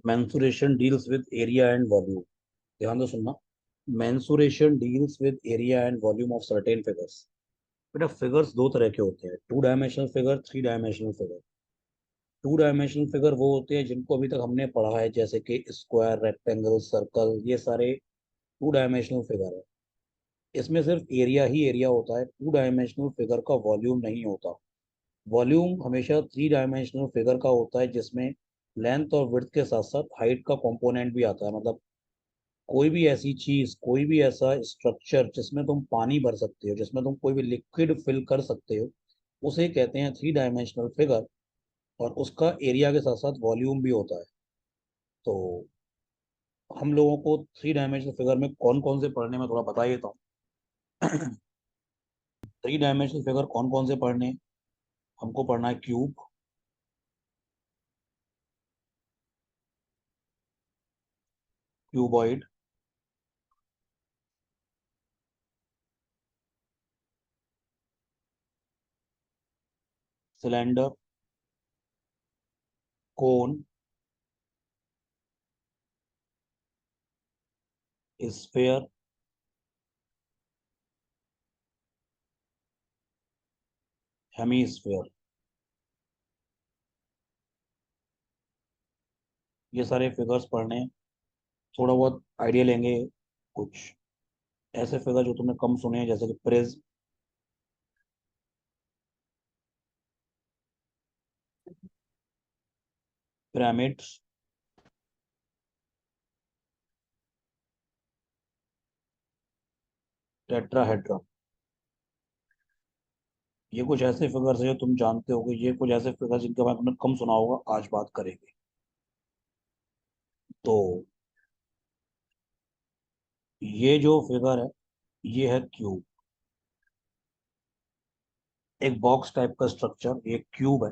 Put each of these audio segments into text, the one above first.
mensuration deals with area and volume. ध्यान से सुनना. Mensuration deals with area and volume of certain figures. बेटा figures दो तरह के होते हैं, two dimensional figure, three dimensional figure. Two dimensional figure वो होते हैं जिनको अभी तक हमने पढ़ा है, जैसे कि स्क्वायर, रेक्टेंगल, सर्कल, ये सारे टू डायमेंशनल फिगर है. इसमें सिर्फ एरिया ही एरिया होता है, टू डायमेंशनल फिगर का वॉल्यूम नहीं होता. वॉल्यूम हमेशा थ्री डायमेंशनल फिगर का होता है, जिसमें लेंथ और विड्थ के साथ साथ हाइट का कंपोनेंट भी आता है. मतलब कोई भी ऐसी चीज, कोई भी ऐसा स्ट्रक्चर जिसमें तुम पानी भर सकते हो, जिसमें तुम कोई भी लिक्विड फिल कर सकते हो, उसे कहते हैं थ्री डायमेंशनल फिगर. और उसका एरिया के साथ साथ वॉल्यूम भी होता है. तो हम लोगों को थ्री डायमेंशनल फिगर में कौन कौन से पढ़ने में थोड़ा बता देता हूँ. थ्री डायमेंशनल फिगर कौन कौन से पढ़ने हैं? हमको पढ़ना है क्यूब, क्यूबॉइड, सिलेंडर, कोन, स्फेयर, हेमीस्फेयर. ये सारे फिगर्स पढ़ने हैं. थोड़ा बहुत आइडिया लेंगे. कुछ ऐसे फिगर जो तुमने कम सुने हैं, जैसे कि प्रिज्म, पिरामिड्स, टेट्राहेड्रन. ये कुछ ऐसे फिगर्स है जो तुम जानते होगे. ये कुछ ऐसे फिगर्स जिनके बारे में तुमने कम सुना होगा, आज बात करेंगे. तो ये जो फिगर है, ये है क्यूब. एक बॉक्स टाइप का स्ट्रक्चर, एक क्यूब है,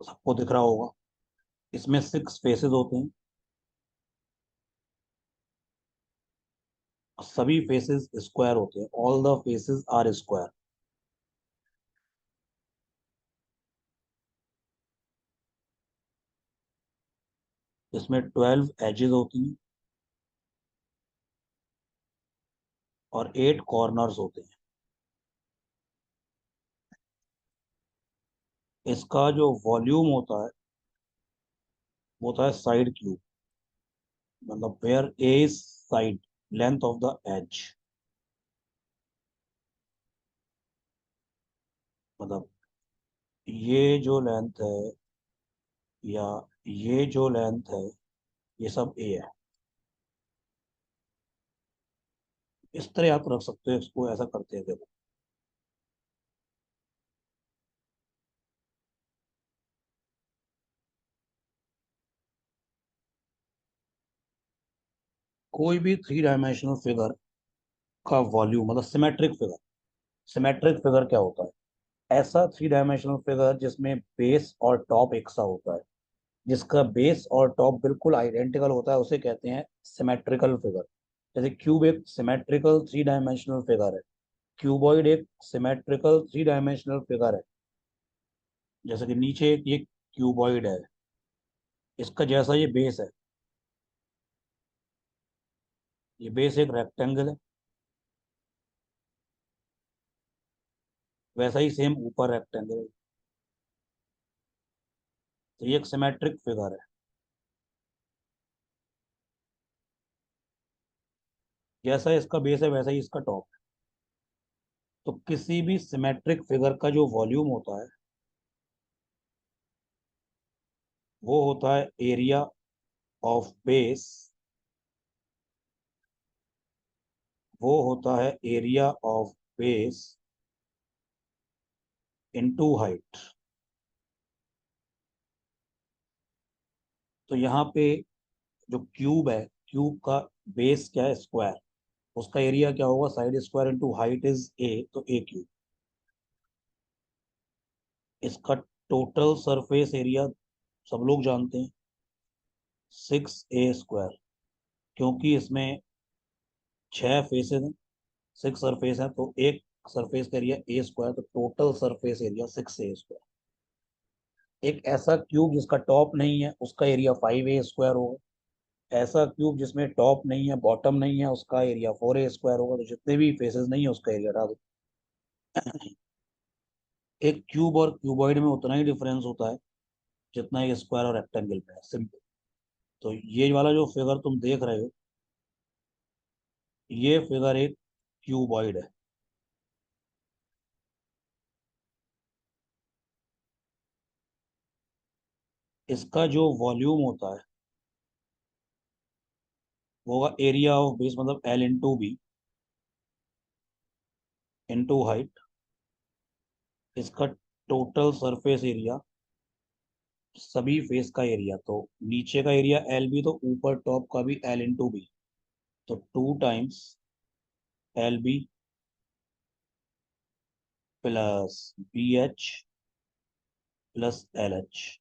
सबको दिख रहा होगा. इसमें सिक्स फेसेस होते हैं. सभी फेसेस स्क्वायर होते हैं. All the faces are square. इसमें 12 एजेस होती हैं और 8 कॉर्नर्स होते हैं. इसका जो वॉल्यूम होता है वो होता है साइड क्यूब. मतलब where a is side, length of the edge. मतलब ये जो लेंथ है, या ये जो लेंथ है, ये सब ए है. इस तरह आप रख सकते हो इसको. ऐसा करते हैं देखो. कोई भी थ्री डायमेंशनल फिगर का वॉल्यूम, मतलब सिमेट्रिक फिगर. सिमेट्रिक फिगर क्या होता है? ऐसा थ्री डायमेंशनल फिगर जिसमें बेस और टॉप एक सा होता है, जिसका बेस और टॉप बिल्कुल आइडेंटिकल होता है, उसे कहते हैं सिमेट्रिकल फिगर. जैसे क्यूब एक सिमेट्रिकल थ्री डायमेंशनल फिगर है. क्यूबॉइड एक सिमेट्रिकल थ्री डायमेंशनल फिगर है. जैसे कि नीचे एक ये क्यूबॉइड है, इसका जैसा ये बेस है, ये बेस एक रेक्टेंगल है, वैसा ही सेम ऊपर रेक्टेंगल है. तो ये एक सिमेट्रिक फिगर है. जैसा इसका बेस है वैसा ही इसका टॉप है. तो किसी भी सिमेट्रिक फिगर का जो वॉल्यूम होता है वो होता है एरिया ऑफ बेस, वो होता है area of base into height. तो यहाँ पे जो क्यूब है, क्यूब का बेस क्या है? स्क्वायर. उसका एरिया क्या होगा? Side square into height is a, तो ए क्यूब. इसका टोटल सरफेस एरिया सब लोग जानते हैं, 6a स्क्वायर. क्योंकि इसमें 6 फेसेस हैं, 6 सरफेस हैं, तो एक सरफेस का एरिया ए स्क्वायर, तो total surface area 6a square. एक ऐसा क्यूब जिसका टॉप नहीं है उसका एरिया 5a² होगा। ऐसा क्यूब जिसमें टॉप नहीं है बॉटम नहीं है उसका एरिया 4a² होगा। तो जितने भी फेसेस नहीं है उसका एरिया हटा दो। एक क्यूब और क्यूबॉइड में उतना ही डिफरेंस होता है जितना एक स्क्वायर और रेक्टेंगल में है, सिंपल। तो ये वाला जो फिगर तुम देख रहे हो, ये फिगर एक क्यूबॉइड है। इसका जो वॉल्यूम होता है वो होगा एरिया ऑफ बेस, मतलब L/B इंटू हाइट। इसका टोटल सरफेस एरिया, सभी फेस का एरिया, तो नीचे का एरिया LB तो ऊपर टॉप का भी L/B। तो 2 times LB plus BH plus LH।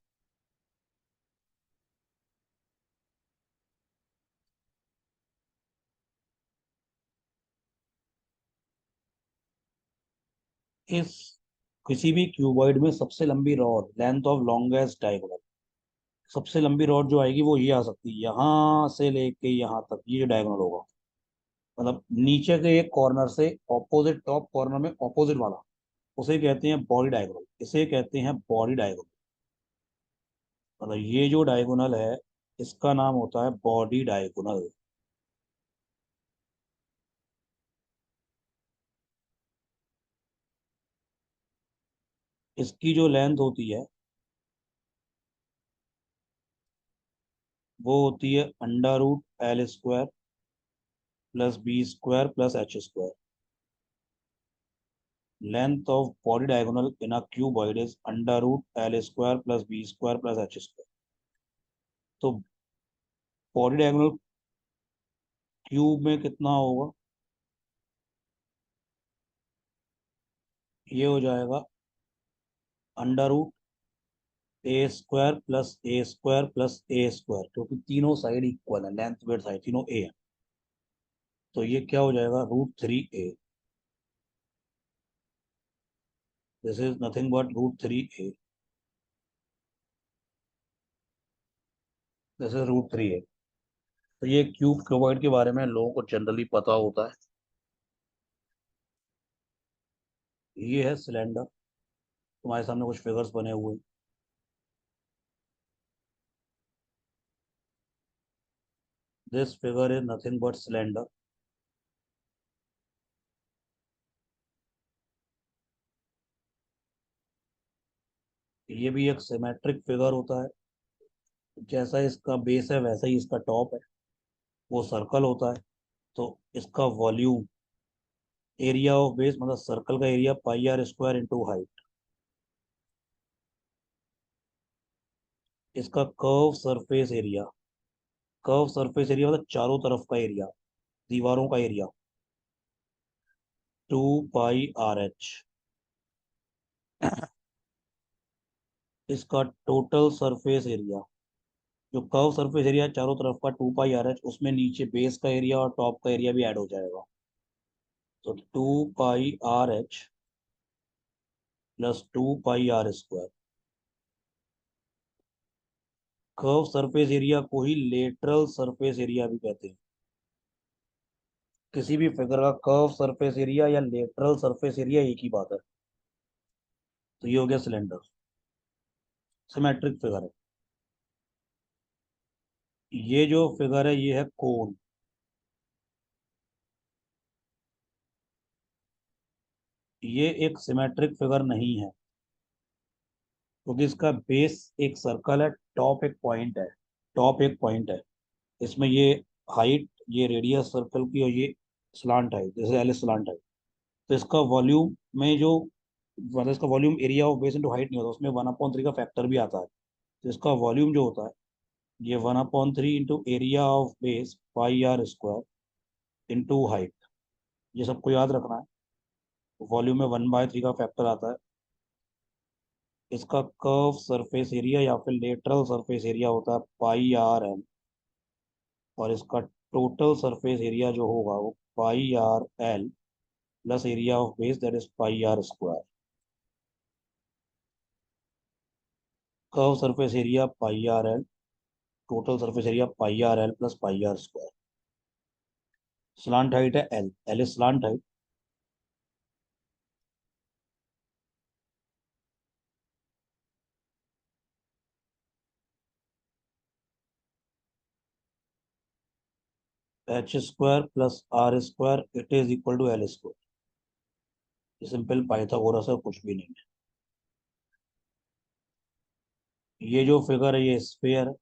इस किसी भी क्यूबॉइड में सबसे लंबी rod, length of longest diagonal, सबसे लंबी रॉड जो आएगी वो ये आ सकती है, यहाँ से लेके यहाँ तक ये जो डायगोनल होगा, मतलब नीचे के एक कॉर्नर से ऑपोजिट टॉप कॉर्नर में ऑपोजिट वाला, उसे कहते हैं बॉडी डायगोनल। इसे कहते हैं बॉडी डायगोनल। मतलब ये जो डायगोनल है इसका नाम होता है बॉडी डायगोनल। इसकी जो लेंथ होती है वो होती है √L² plus B² plus H²। Length of body diagonal in a cuboid is √L² plus B² plus H²। तो बॉडी डायगोनल क्यूब में कितना होगा, ये हो जाएगा √A² plus A² plus A², क्योंकि तीनों साइड इक्वल है, लेंथ विड्थ हाइट तीनों A है। तो ये क्या हो जाएगा, √3A। This is nothing but √3A। This is √3A। तो ये क्यूब क्यूबॉइड के बारे में लोगों को जनरली पता होता है। ये है सिलेंडर। तुम्हारे सामने कुछ फिगर्स बने हुए हैं। This figure is nothing but cylinder. ये भी एक सिमेट्रिक फिगर होता है। जैसा इसका बेस है वैसा ही इसका टॉप है, वो सर्कल होता है। तो इसका वॉल्यूम, एरिया ऑफ बेस मतलब सर्कल का एरिया πr² इंटू हाइट। इसका कर्व सरफेस एरिया मतलब चारों तरफ का एरिया, दीवारों का एरिया, 2πRH। इसका टोटल सरफेस एरिया, जो कर्व सरफेस एरिया है चारों तरफ का 2πRH, उसमें नीचे बेस का एरिया और टॉप का एरिया भी ऐड हो जाएगा। तो 2πRH plus 2πr²। Curve surface area को ही लेटरल सरफेस एरिया भी कहते हैं। किसी भी फिगर का कर्व सरफेस एरिया या लेटरल सरफेस एरिया एक ही बात है। तो ये हो गया सिलेंडर, सिमेट्रिक फिगर है। ये जो फिगर है ये है कोन। ये एक सिमेट्रिक फिगर नहीं है, क्योंकि इसका बेस एक सर्कल है, टॉप एक पॉइंट है। टॉप एक पॉइंट है। इसमें ये हाइट, ये रेडियस सर्कल की, और ये स्लांट है, जैसे एल स्लांट है। तो इसका वॉल्यूम में जो, मतलब इसका volume area of base into height नहीं होता, उसमें 1/3 का फैक्टर भी आता है। तो इसका वॉल्यूम जो होता है ये 1/3 into area of base πr² into height. ये सबको याद रखना है। वॉल्यूम में 1/3 का फैक्टर आता है। इसका कर्व सरफेस एरिया या फिर लेटरल सरफेस एरिया होता है πRL। और इसका टोटल सरफेस एरिया जो होगा वो πRL plus area of base that is πr²। Curve surface area pi R L, total surface area pi R L plus pi are square. Slant height है L, L is slant height. H square plus R square it is equal to L square. ये simple Pythagoras है, कुछ भी नहीं है। ये जो figure है ये स्फेयर है,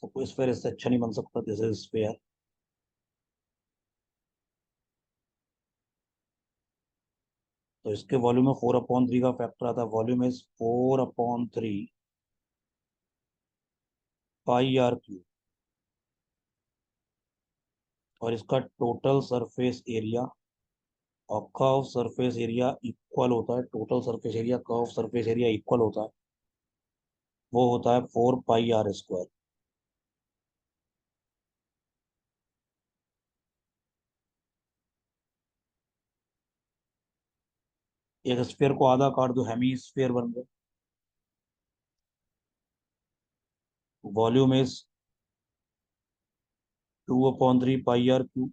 सबको स्फेयर इससे अच्छा नहीं बन सकता, दिस इज स्फेयर। तो इसके वॉल्यूम में 4/3 का फैक्टर आता है, volume is 4/3 pi r cube. और इसका टोटल सरफेस एरिया और कर्व सरफेस एरिया इक्वल होता है, total surface area curve surface area equal होता है, वो होता है 4 पाई आर स्क्वायर। एक स्फेयर को आधा काट दो, हेमी स्फेयर बन गया। Volume is 2/3 pi r cube.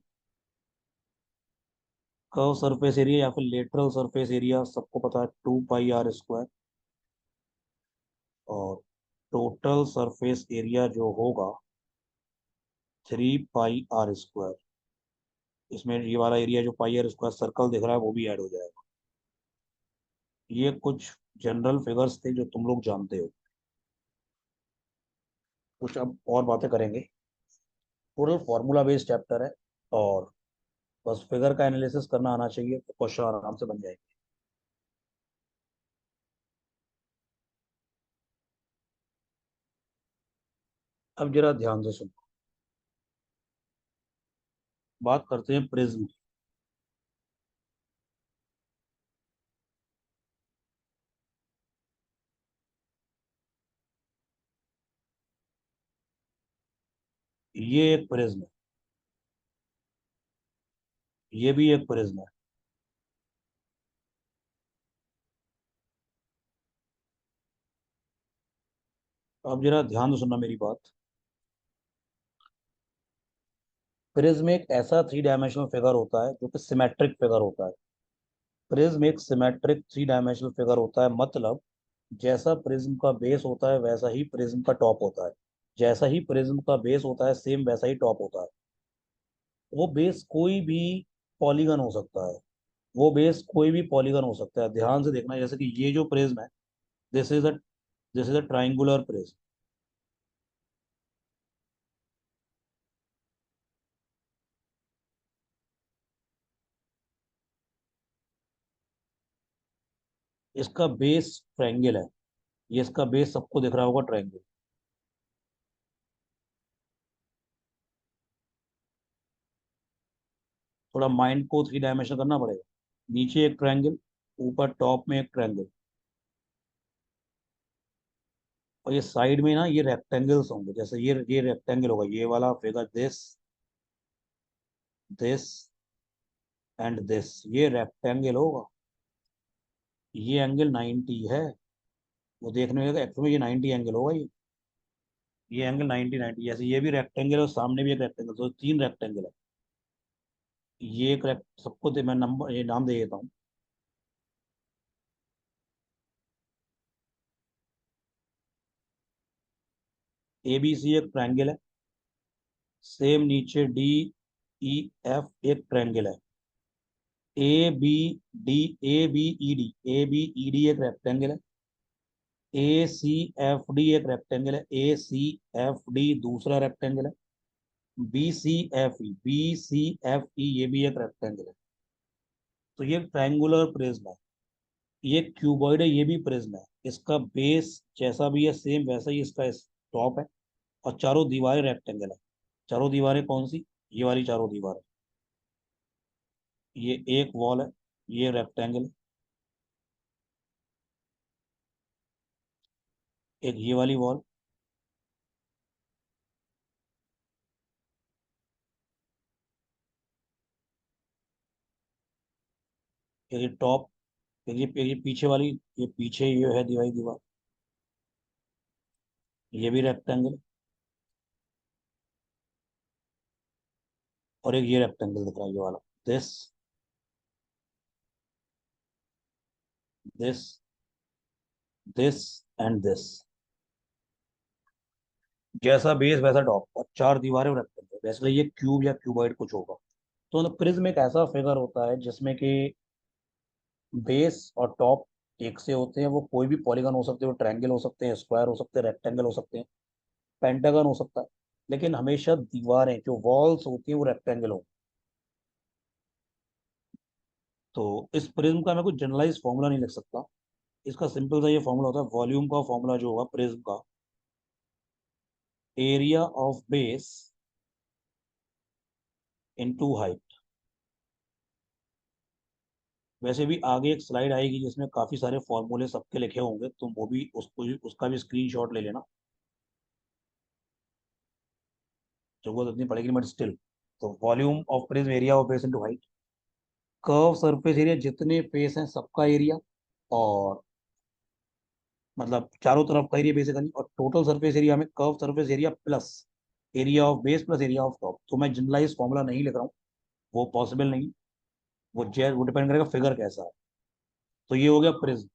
Curve surface area या फिर लेटरल सरफेस एरिया सबको पता है 2 पाई आर स्क्वायर। और टोटल सरफेस एरिया जो होगा 3 पाई आर स्क्वायर। इसमें ये वाला एरिया जो पाई आर स्क्वायर सर्कल दिख रहा है वो भी ऐड हो जाएगा। ये कुछ जनरल फिगर्स थे जो तुम लोग जानते हो। कुछ अब और बातें करेंगे। टोटल फार्मूला बेस्ड चैप्टर है, और बस फिगर का एनालिसिस करना आना चाहिए तो क्वेश्चन आराम से बन जाएंगे। अब जरा ध्यान से सुनो, बात करते हैं प्रिज्म। ये एक प्रिज्म है, ये भी एक प्रिज्म है। अब जरा ध्यान से सुनना मेरी बात। प्रिज्म एक ऐसा 3 डायमेंशनल फिगर होता है जो कि सिमेट्रिक फिगर होता है। प्रिज्म एक सिमेट्रिक 3 डायमेंशनल फिगर होता है, मतलब जैसा प्रिज्म का बेस होता है वैसा ही प्रिज्म का टॉप होता है। जैसा ही प्रिज्म का बेस होता है सेम वैसा ही टॉप होता है। वो बेस कोई भी पॉलीगन हो सकता है, वो बेस कोई भी पॉलीगन हो सकता है। ध्यान से देखना, जैसे कि ये जो प्रिज्म है, this is a this is a triangular prism. इसका बेस ट्रायंगल है, ये इसका बेस सबको दिख रहा होगा ट्रायंगल। थोड़ा माइंड को 3 डायमेंशन करना पड़ेगा। नीचे एक ट्रायंगल, ऊपर टॉप में एक ट्रायंगल, और ये साइड में ना ये रेक्टेंगल्स होंगे। जैसे ये रेक्टेंगल होगा, ये वाला figure, this this and this, ये रेक्टेंगल होगा। ये एंगल 90 है, वो देखने में एक्चुअली ये 90 एंगल होगा। ये एंगल 90 90, जैसे ये भी रेक्टेंगल है और सामने भी एक रेक्टेंगल, तो 3 रेक्टेंगल है। ये एक सबको मैं नंबर ये नाम दे देता हूँ। ए बी सी एक ट्रायंगल है, सेम नीचे डी ई एफ एक ट्रायंगल है। A B D A B E D A B E D एक रेक्टेंगल है। ए सी एफ डी एक रेक्टेंगल है, ए सी एफ डी दूसरा रेक्टेंगल है। बी सी एफ ई ये भी एक रेक्टेंगल है। तो ये ट्रायंगुलर प्रिज्म है। ये क्यूबॉइड है, ये भी प्रिज्म है। इसका बेस जैसा भी है सेम वैसा ही इसका टॉप है। और चारों दीवारें रेक्टेंगल है। चारों दीवारें कौन सी? ये वाली चारों दीवारें। ये एक वॉल है, ये रेक्टेंगल है। एक ये वाली वॉल, एक ये टॉप, एक ये पीछे वाली, ये पीछे ये है दीवार दीवार। ये भी रेक्टेंगल, और एक ये रेक्टेंगल दिख रहा है, ये वाला। This, this, this and this. जैसा बेस वैसा टॉप, और चार दीवारें और रेक्टेंगल, वैसे ये क्यूब या क्यूबॉइड कुछ होगा। तो मतलब प्रिज्म एक ऐसा फिगर होता है जिसमें कि बेस और टॉप एक से होते हैं। वो कोई भी पॉलीगन हो सकते हैं, वो ट्रायंगल हो सकते हैं, स्क्वायर हो सकते हैं, रेक्टेंगल हो सकते हैं, पेंटागन हो सकता है। लेकिन हमेशा दीवारें जो वॉल्स होती हैं वो रेक्टेंगल हो। तो इस प्रिज्म का मैं कोई जनरलाइज फॉर्मूला नहीं लिख सकता। इसका सिंपल सा ये फॉर्मूला होता है, वॉल्यूम का फॉर्मूला जो होगा प्रिज्म का, area of base into height. वैसे भी आगे एक स्लाइड आएगी जिसमें काफी सारे फॉर्मूले सबके लिखे होंगे, तुम वो भी उसका भी स्क्रीनशॉट ले लेना। जरूरत इतनी पड़ेगी बट स्टिल। तो volume of prism, area of base into height. Curve surface area, जितने फेस हैं सबका एरिया, और मतलब चारों तरफ का एरिया बेसिकली, और टोटल सरफेस एरिया में curve surface area plus area of base plus area of top. तो मैं जनरलाइज फॉर्मूला नहीं लिख रहा हूँ, वो पॉसिबल नहीं। वो डिपेंड करेगा फिगर कैसा है। तो ये हो गया प्रिज्म।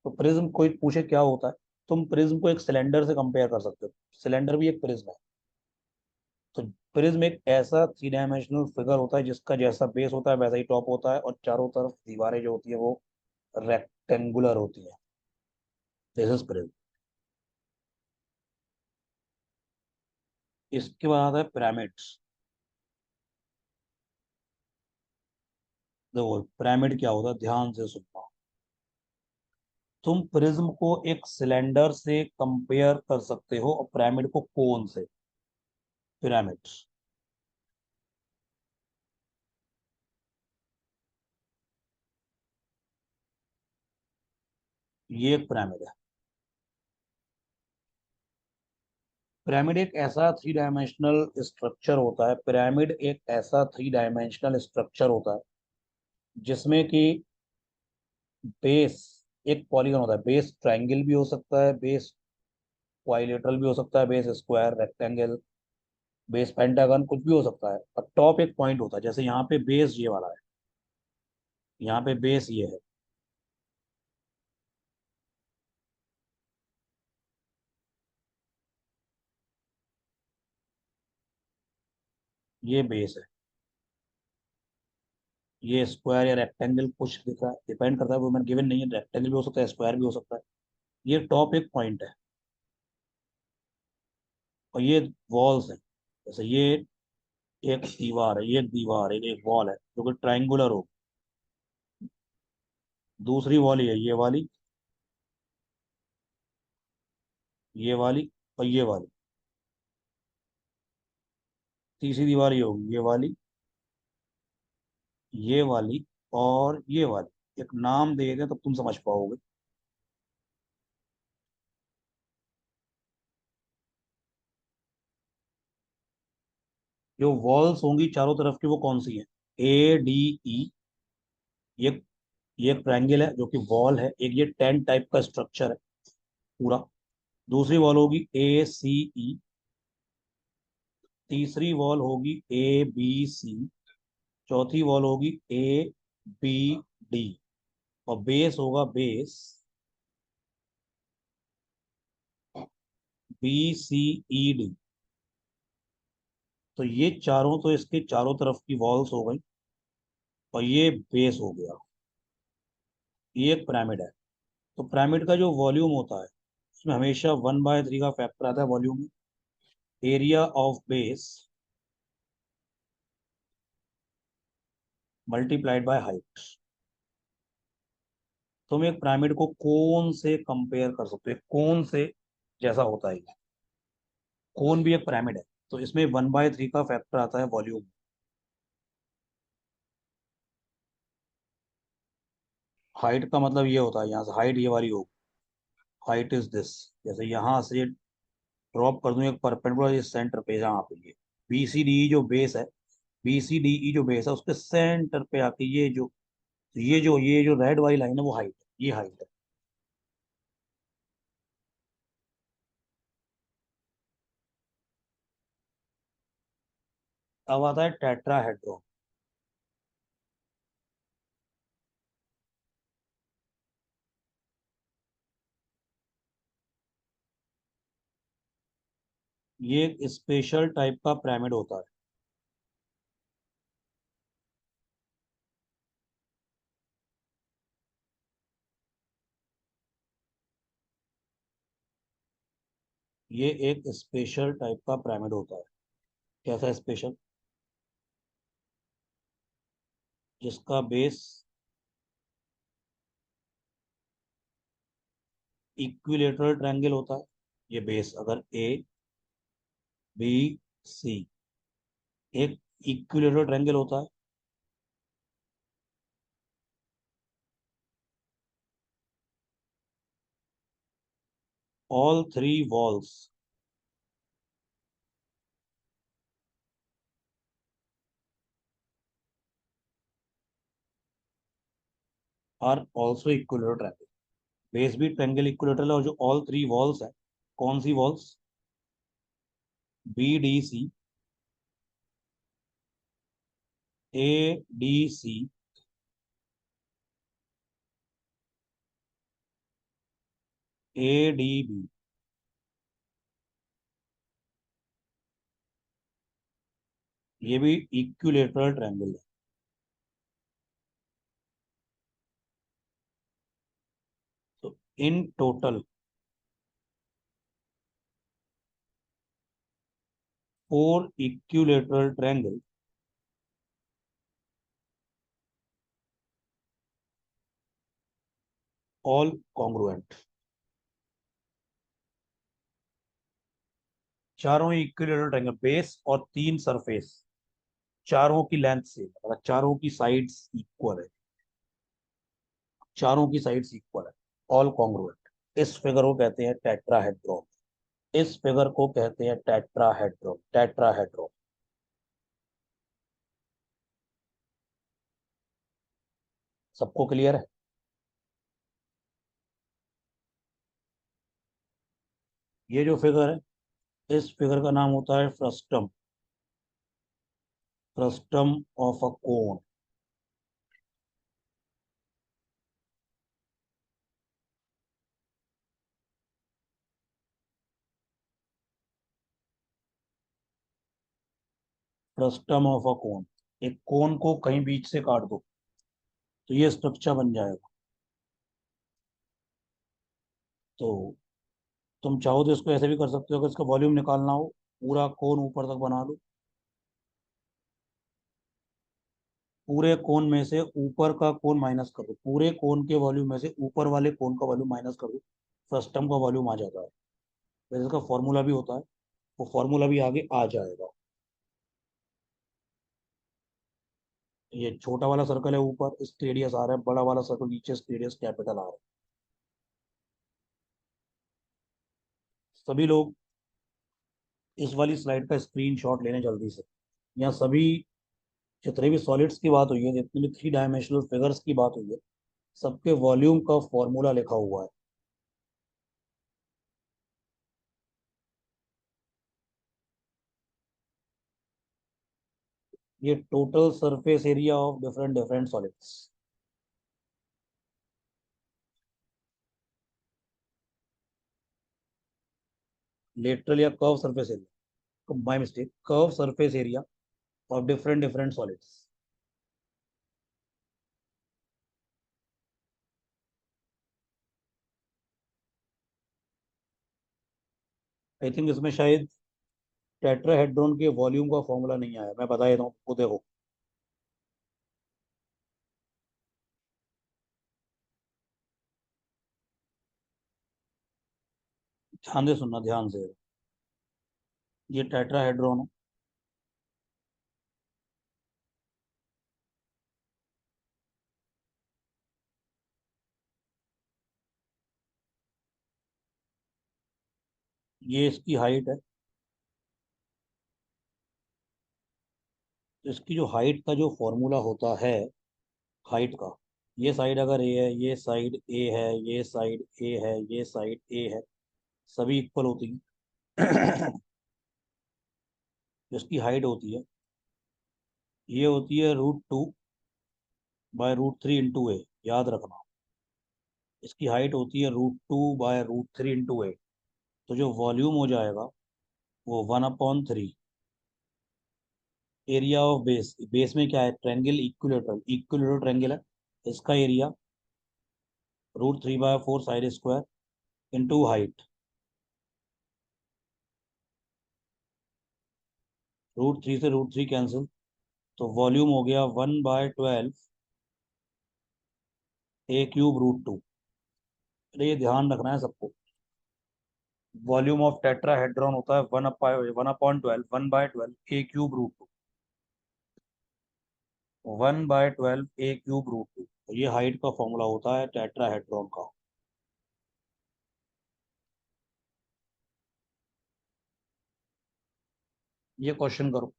तो प्रिज्म कोई पूछे क्या होता है, तुम प्रिज्म को एक सिलेंडर से कंपेयर कर सकते हो। सिलेंडर भी एक प्रिज्म है। तो प्रिज्म एक ऐसा थ्री डायमेंशनल फिगर होता है जिसका जैसा बेस होता है वैसा ही टॉप होता है, और चारों तरफ दीवारें जो होती है वो रेक्टेंगुलर होती है। This is prism. इसके बाद आता है पिरामिड्स। देखो पिरामिड क्या होता है, ध्यान से सुनना। तुम प्रिज्म को एक सिलेंडर से कंपेयर कर सकते हो, और पिरामिड को कोन से। पिरामिड्स, ये एक पिरामिड है। पिरामिड एक ऐसा थ्री डायमेंशनल स्ट्रक्चर होता है, पिरामिड एक ऐसा थ्री डायमेंशनल स्ट्रक्चर होता है जिसमें कि बेस एक पॉलीगन होता है। बेस ट्रायंगल भी हो सकता है, बेस क्वाइलेटरल भी हो सकता है, base square, rectangle, base pentagon, कुछ भी हो सकता है। और टॉप एक पॉइंट होता है, जैसे यहाँ पे बेस ये वाला है, यहाँ पे बेस ये है, ये बेस है। ये स्क्वायर या रेक्टेंगल कुछ दिख रहा है, डिपेंड करता है, वो मैंने गिवन नहीं है, रेक्टेंगल भी हो सकता है, स्क्वायर भी हो सकता है। ये टॉप एक पॉइंट है, और ये वॉल्स है। जैसे ये एक दीवार है, ये एक दीवार है, एक वॉल है जो कि ट्रायंगुलर हो। दूसरी वॉल ये है, ये वाली, ये वाली, और ये वाली। तीसरी दीवार ये होगी, ये वाली, ये वाली, और ये वाली। एक नाम दे दें तब तुम समझ पाओगे। जो वॉल्स होंगी चारों तरफ की वो कौन सी है, ADE। ये ये एक ट्रायंगल है जो कि वॉल है। एक ये टेंट टाइप का स्ट्रक्चर है पूरा। दूसरी वॉल होगी ACE। तीसरी वॉल होगी ABC। चौथी वॉल होगी ABD। और बेस होगा बेस BCED। तो ये चारों तो इसके चारों तरफ की वॉल्स हो गई, और ये बेस हो गया। ये एक पिरामिड है। तो पिरामिड का जो वॉल्यूम होता है उसमें हमेशा 1/3 का फैक्टर आता है वॉल्यूम में। Area of base multiplied by height. तुम एक पिरामिड को कोन से कंपेयर कर सकते हो, कोन से जैसा होता है ये। कोन भी एक पिरामिड है। तो इसमें 1/3 का फैक्टर आता है वॉल्यूम। हाइट का मतलब ये होता है, यहाँ से हाइट ये वाली होगी, हाइट इज दिस। जैसे यहाँ से ड्रॉप कर दूं एक परपेंडिकुलर इस सेंटर पे, जहाँ पे ये BCDE जो बेस है, BCDE जो बेस है उसके सेंटर पे आके ये जो रेड वाली लाइन है वो हाइट है, ये हाइट है। अब आता है टेट्राहेड्रॉन। ये एक स्पेशल टाइप का पिरामिड होता है। ये एक स्पेशल टाइप का पिरामिड होता है। कैसा स्पेशल? जिसका बेस इक्विलेटरल ट्रायंगल होता है। ये बेस अगर ए बी सी एक इक्विलेटरल ट्रायंगल होता है। All three walls are also equilateral triangle. Base भी ट्रायंगल इक्विलेटरल है, और जो ऑल थ्री वॉल्स है, कौन सी walls? B D C, A D C, A D B, ये भी इक्विलेटरल ट्रायंगल है। तो इन total 4 equilateral triangle all congruent. चारों इक्विलेटरल ट्रायंगल, बेस और 3 सरफेस, चारों की लेंथ से, मतलब चारों की साइड्स इक्वल है। चारों की साइड्स इक्वल है, ऑल कॉन्ग्रुएंट। इस फिगर को कहते हैं टेट्राहेड्रॉन। इस फिगर को कहते हैं टेट्राहेड्रॉन, टेट्राहेड्रॉन। सबको क्लियर है? ये जो फिगर है, इस फिगर का नाम होता है frustum, frustum of a cone. Frustum of a cone. एक कोन को कहीं बीच से काट दो तो ये स्ट्रक्चर बन जाएगा। तो तुम चाहो तो इसको ऐसे भी कर सकते हो, अगर इसका वॉल्यूम निकालना हो, पूरा कोन ऊपर तक बना लो। पूरे कोन में से ऊपर का कोन माइनस कर दो, पूरे कोन के वॉल्यूम में से ऊपर वाले कोन का वॉल्यूम माइनस कर दो, फ्रस्टम का वॉल्यूम आ जाता है। वैसे इसका फॉर्मूला भी होता है, वो फॉर्मूला भी आगे आ जाएगा। ये छोटा वाला सर्कल है ऊपर, स्टेडियस आ रहा है, बड़ा वाला सर्कल नीचे, स्टेडियस कैपिटल आ रहा है। सभी लोग इस वाली स्लाइड का स्क्रीनशॉट लेने जल्दी से। यहाँ सभी जितने भी सॉलिड्स की बात हुई है, जितने भी 3 डायमेंशनल फिगर्स की बात हुई है, सबके वॉल्यूम का फॉर्मूला लिखा हुआ है। ये total surface area of different different solids, lateral या curve surface area, by mistake, curve surface area of different different solids. I think इसमें शायद टेट्राहेड्रॉन के वॉल्यूम का फॉर्मूला नहीं आया, मैं बता देता हूँ, वो देखो। ध्यान से सुनना, ध्यान से। ये टेट्राहेड्रॉन है। ये इसकी हाइट है। तो इसकी जो हाइट का जो फॉर्मूला होता है, हाइट का, ये साइड अगर ए है, ये साइड ए है, ये साइड ए है, ये साइड ए है, सभी इक्वल होती है। जिसकी हाइट होती है ये होती है √2/√3 × a, याद रखना। इसकी हाइट होती है √2/√3 × a। तो जो वॉल्यूम हो जाएगा वो 1/3। एरिया ऑफ बेस, बेस में क्या है, ट्रायंगल इक्विलेटरल, इक्विलेटरल ट्रायंगल है। इसका area √3/4 side square into height, √3 से √3 कैंसिल, तो वॉल्यूम हो गया 1/12 a³ √2। ये ध्यान रखना है सबको। वॉल्यूम ऑफ टेट्राहेड्रॉन होता है 1/12 a³√2। ये हाइट का फॉर्मूला होता है टेट्राहेड्रॉन का। ये क्वेश्चन करो।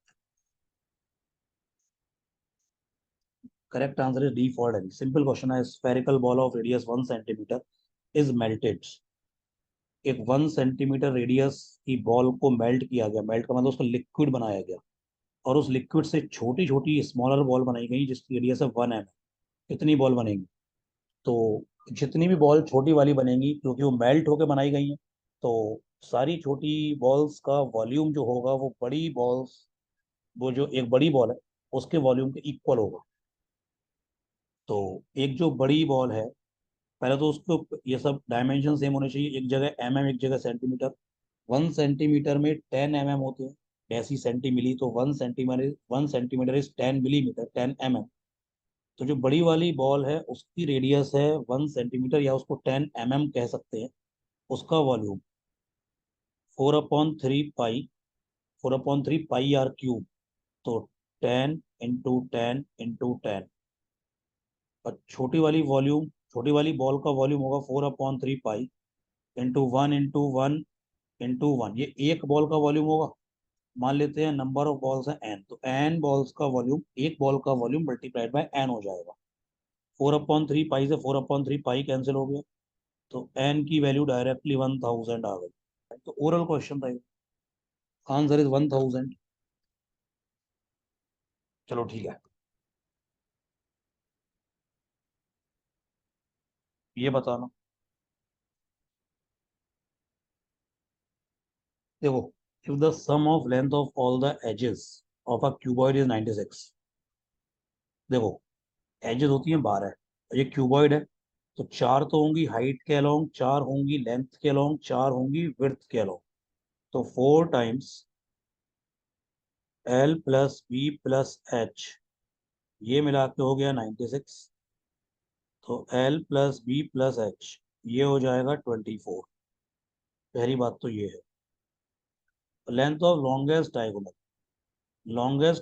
Correct answer is D for Delhi. Simple question है। Spherical ball of radius 1 centimetre is melted. एक 1 सेंटीमीटर रेडियस की बॉल को मेल्ट किया गया, मेल्ट का मतलब उसको लिक्विड बनाया गया, और उस लिक्विड से छोटी छोटी स्मॉलर बॉल बनाई गई जिसकी रेडियस है 1 mm। कितनी बॉल बनेगी? तो जितनी भी बॉल छोटी वाली बनेंगी, क्योंकि वो मेल्ट होकर बनाई गई हैं, तो सारी छोटी बॉल्स का वॉल्यूम जो होगा वो बड़ी बॉल्स, वो जो एक बड़ी बॉल है उसके वॉल्यूम के इक्वल होगा। तो एक जो बड़ी बॉल है, पहले तो उसको ये सब डायमेंशन सेम होने चाहिए, एक जगह एक जगह सेंटीमीटर। 1 सेंटीमीटर में 10 mm होते हैं। ऐसी सेंटी मिली तो 1 सेंटीमीटर इज 10 मिलीमीटर, 10 mm। तो जो बड़ी वाली बॉल है उसकी रेडियस है 1 सेंटीमीटर, या उसको 10 mm कह सकते हैं। उसका वॉल्यूम 4/3 पाई, 4/3 पाई r³। तो 10 × 10 × 10। और छोटी वाली बॉल का वॉल्यूम होगा 4/3 पाई × 1 × 1 × 1। ये एक बॉल का वॉल्यूम होगा। मान लेते हैं नंबर ऑफ बॉल्स है n, तो n बॉल्स का वॉल्यूम, एक बॉल का वॉल्यूम मल्टीप्लाइड बाय n हो जाएगा। 4/3 पाई से 4/3 पाई कैंसिल हो गया, तो n की वैल्यू डायरेक्टली 1000 आ गई। तो ओरल क्वेश्चन था, आंसर इज 1000। चलो ठीक है। ये बताना। देखो, if the sum of length of all the edges of a cuboid is 96। देखो, एजेस होती हैं 12, ये क्यूबॉइड है, तो 4 तो होंगी हाइट के अलोंग, 4 होंगी लेंथ के अलोंग, 4 होंगी विड्थ के अलोंग। तो 4 टाइम्स L+B+H, ये मिला के हो गया 96। तो L+B+H ये हो जाएगा 24। पहली बात तो ये है। लेंथ ऑफ लॉन्गेस्ट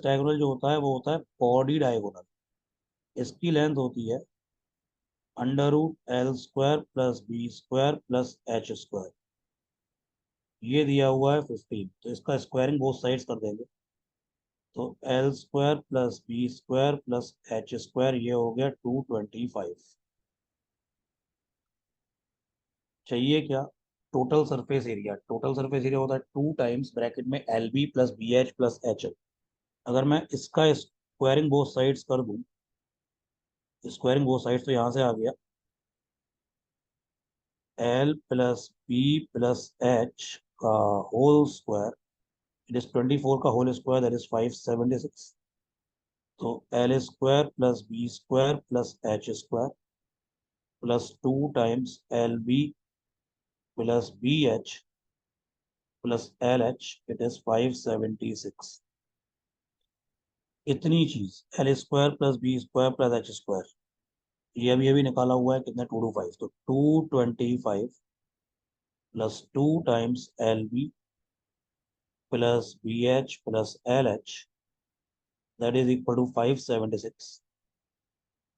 डायगोनल जो होता है वो होता है बॉडी डायगोनल। इसकी लेंथ होती है √L² + B² + H²। ये दिया हुआ है 15, तो इसका स्क्वायरिंग बोथ साइड्स कर देंगे। तो L² + B² + H² ये हो गया 225। चाहिए क्या? टोटल सरफेस एरिया होता है 2 टाइम्स ब्रैकेट में LB + BH + HL। अगर मैं इसका स्क्वायरिंग बोथ साइड्स कर दूं, स्क्वायरिंग बोथ साइड्स तो यहाँ से आ गया, L+B+H का होल स्क्वायर, इट इज 24 का होल स्क्वायर, दैट इज 576। तो L² + B² + H² +2 times LB + BH + LH, it is 576। इतनी चीज L² + B² + H², ये अभी निकाला हुआ है कितना, 225। तो 225 +2 times LB + BH + LH, that is equal to 576।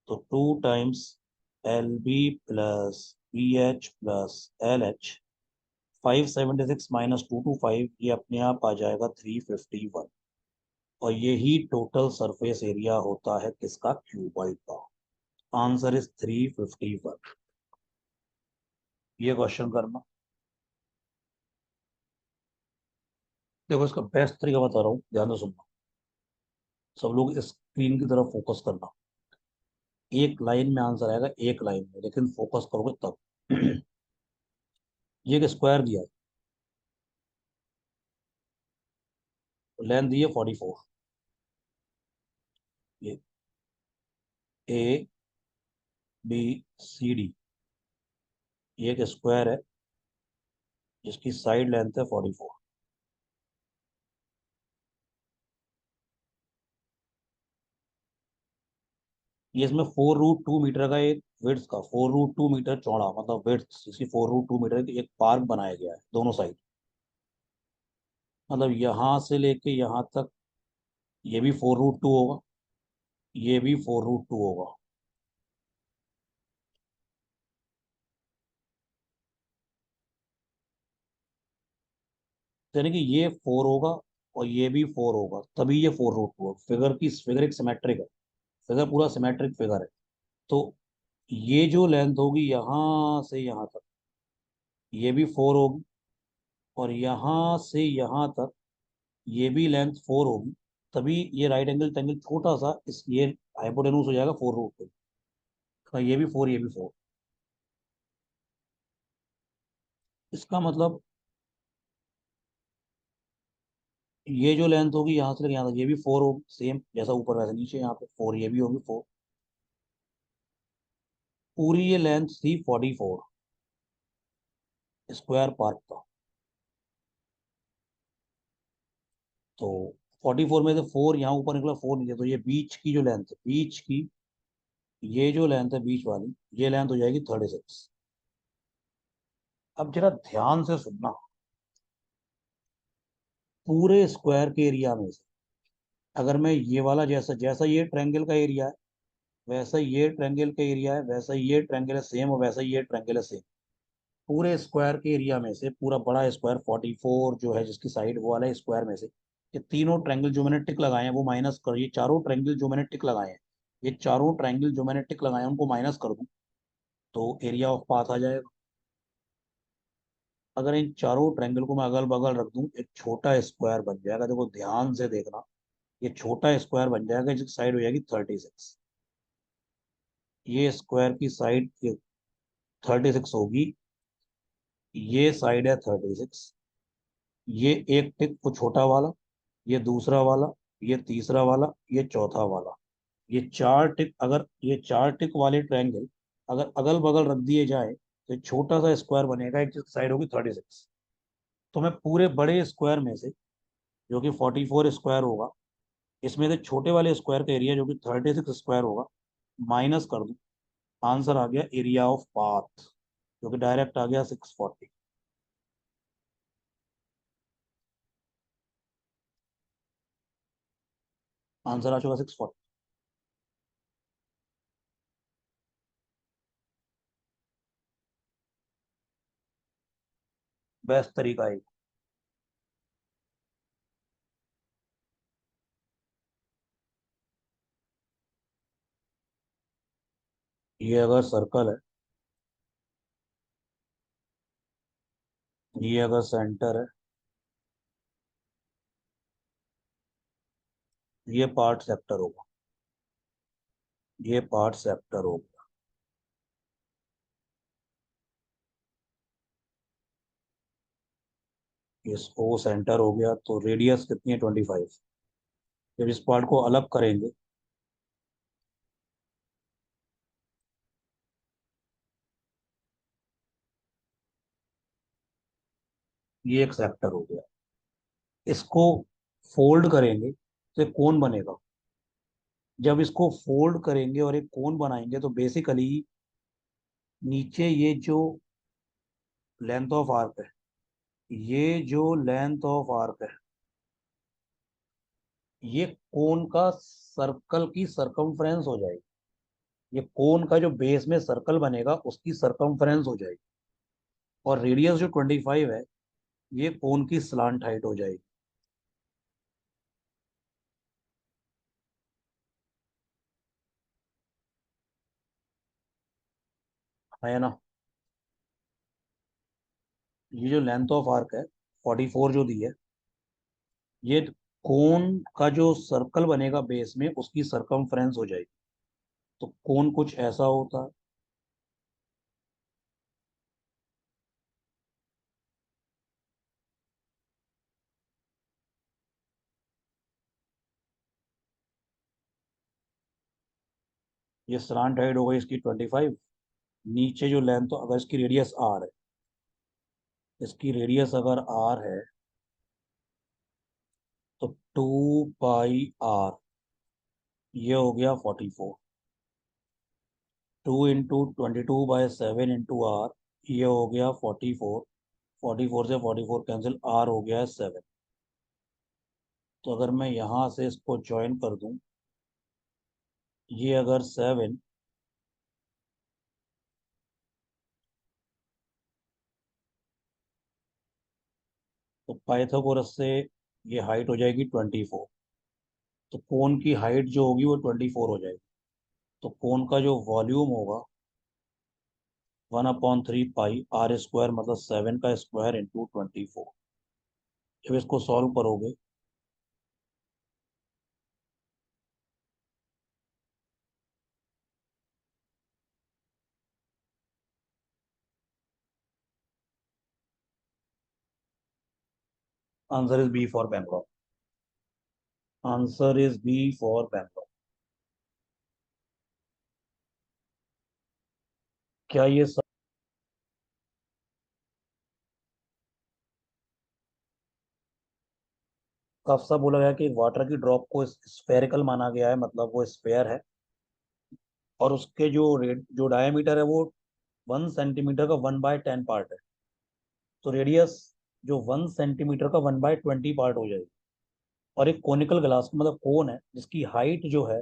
तो 2 टाइम्स LB + BH + LH, 576 -225, ये अपने आप आ जाएगा 351। और यही टोटल सरफेस एरिया होता है किसका, क्यूबॉइड का। Answer is 351। ये क्वेश्चन करना। देखो, इसका बेस्ट तरीका बता रहा हूँ, ध्यान से सुनना। सब लोग इस स्क्रीन की तरफ फोकस करना। एक लाइन में आंसर आएगा, एक लाइन में, लेकिन फोकस करोगे तब। ये एक स्क्वायर दिया है, लेंथ दी है 44। ये ए बी सी डी, ये एक स्क्वायर है जिसकी साइड लेंथ है 44। ये इसमें 4√2 मीटर का एक विड्थ का, 4√2 मीटर चौड़ा, मतलब विड्थ इसकी 4√2 मीटर की एक पार्क बनाया गया है दोनों साइड। मतलब यहाँ से लेके यहाँ तक ये भी 4√2 होगा, ये भी 4√2 होगा। यानी कि ये 4 होगा और ये भी 4 होगा, तभी ये 4√2 फिगर एक सिमेट्रिक है। फिगर पूरा सिमेट्रिक फिगर है। तो ये जो लेंथ होगी यहाँ से यहाँ तक, ये भी 4 होगी, और यहाँ से यहाँ तक ये भी लेंथ 4 होगी। तभी ये राइट एंगल ट्रायंगल छोटा सा इस ये हाइपोटेन्यूज हो जाएगा 4√2। हाँ, ये भी 4, ये भी 4। इसका मतलब ये जो लेंथ होगी यहाँ से लेकर यहाँ तक, ये भी 4 होगी, सेम जैसा ऊपर वैसे नीचे, यहाँ पे 4, ये भी होगी 4। पूरी ये लेंथ थी 44 स्क्वायर पार्क का। तो 44 में से 4 यहाँ ऊपर निकला, 4 नीचे, तो ये बीच की जो लेंथ है, बीच की ये जो लेंथ है बीच वाली, ये लेंथ हो जाएगी 36। अब जरा ध्यान से सुनना। पूरे स्क्वायर के एरिया में से अगर मैं ये वाला, जैसा जैसा ये ट्रायंगल का एरिया है, वैसा ये ट्रायंगल का एरिया है, वैसा ये ट्रायंगल है सेम, और वैसा ये ट्रायंगल है सेम। पूरे स्क्वायर के एरिया में से, पूरा बड़ा स्क्वायर 44 जो है जिसकी साइड वो वाला स्क्वायर में से, ये तीनों ट्रायंगल जो मैंने टिक लगाए हैं वो माइनस कर, ये चारों ट्रायंगल जो मैंने टिक लगाए हैं, ये चारों ट्रायंगल जो मैंने टिक लगाए हैं उनको माइनस कर दूं तो एरिया ऑफ पाथ आ जाएगा। अगर इन चारों ट्रायंगल को मैं अगल बगल रख दूं, एक छोटा स्क्वायर बन जाएगा। देखो ध्यान से देखना, ये छोटा स्क्वायर बन जाएगा जिसकी साइड हो जाएगी 36। ये स्क्वायर की साइड 36 होगी, ये साइड है 36। ये एक टिक वो छोटा वाला, ये दूसरा वाला, ये तीसरा वाला, ये चौथा वाला, ये चार टिक, अगर ये चार टिक वाले ट्रायंगल अगर अगल बगल रख दिए जाए तो एक छोटा सा स्क्वायर बनेगा, एक साइड होगी 36। तो मैं पूरे बड़े स्क्वायर में से, जो कि 44 स्क्वायर होगा, इसमें से छोटे वाले स्क्वायर का एरिया जो कि 36 स्क्वायर होगा, माइनस कर दूं, आंसर आ गया एरिया ऑफ पाथ, जो कि डायरेक्ट आ गया 640। आंसर आ चुका 640। बेस्ट तरीका है। ये अगर सर्कल है, ये अगर सेंटर है, ये पार्ट सेक्टर होगा, ये पार्ट सेक्टर होगा। इसको सेंटर हो गया तो रेडियस कितनी है 25। जब इस पार्ट को अलग करेंगे, ये एक सेक्टर हो गया। इसको फोल्ड करेंगे तो एक कोन बनेगा। जब इसको फोल्ड करेंगे और एक कोन बनाएंगे तो बेसिकली नीचे ये जो लेंथ ऑफ आर्क है, ये जो लेंथ ऑफ आर्क है, ये कोन का सर्कल की सरकमफ्रेंस हो जाएगी। ये कोन का जो बेस में सर्कल बनेगा उसकी सरकमफ्रेंस हो जाएगी। और रेडियस जो 25 है, ये कोन की स्लांट हाइट हो जाएगी। है ना? ये जो लेंथ ऑफ आर्क है 44 जो दी है, ये कोन का जो सर्कल बनेगा बेस में उसकी सरकमफ्रेंस हो जाएगी। तो कोन कुछ ऐसा होता है। ये स्लांट हाइट हो गई इसकी 25। नीचे जो लेंथ, तो अगर इसकी रेडियस आर है, इसकी रेडियस अगर आर है तो 2 पाई आर, ये हो गया 44। 2 × 22/7 × आर, ये हो गया 44। 44 से 44 कैंसिल, आर हो गया है 7। तो अगर मैं यहाँ से इसको ज्वाइन कर दूं, ये अगर 7, तो पाइथागोरस से ये हाइट हो जाएगी 24। तो कोन की हाइट जो होगी वो 24 हो जाएगी। तो कोन का जो वॉल्यूम होगा 1/3 पाई r² मतलब 7 का स्क्वायर इंटू 24। जब इसको सॉल्व करोगे answer is B for Bangalore. Answer is B for Bangalore. क्या ये सब कब सा बोला गया कि वाटर की ड्रॉप को स्फेरिकल माना गया है, मतलब वो स्फेयर है, और उसके जो रेड जो डायमीटर है वो 1 सेंटीमीटर का 1/10 पार्ट है। तो रेडियस जो 1 सेंटीमीटर का 1/20 पार्ट हो जाएगी। और एक कोनिकल ग्लास मतलब कोन है जिसकी हाइट जो है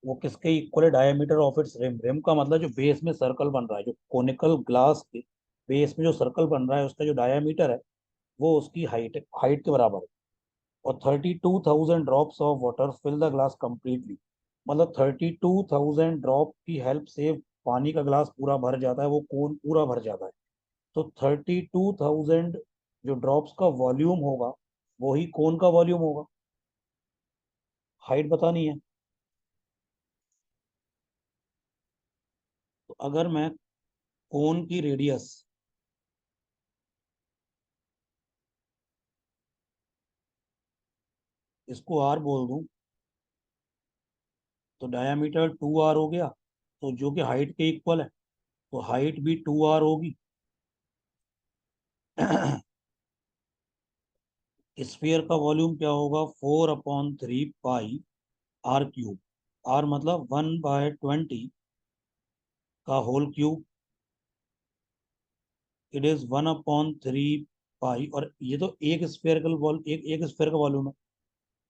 वो किसके इक्वल है, diameter of its rim. Rim का मतलब जो बेस में सर्कल बन रहा है, जो कोनिकल ग्लास के बेस में जो सर्कल बन रहा है उसका जो डायमीटर है वो उसकी हाइट के बराबर है। और 32,000 drops of water fill the glass completely, मतलब 32,000 ड्रॉप की हेल्प से पानी का ग्लास पूरा भर जाता है, वो कोन पूरा भर जाता है। तो 32,000 जो ड्रॉप्स का वॉल्यूम होगा वही कोन का वॉल्यूम होगा। हाइट बतानी है। तो अगर मैं कोन की रेडियस, इसको आर बोल दूं, तो डायामीटर 2r हो गया, तो जो कि हाइट के इक्वल है, तो हाइट भी 2r होगी। स्फीयर का वॉल्यूम क्या होगा, 4/3 पाई r³ आर मतलब 1/20 का होल क्यूब। इट इज 1/3 पाई, और ये तो एक स्फेरिकल वॉल एक स्फेयर का वॉल्यूम है,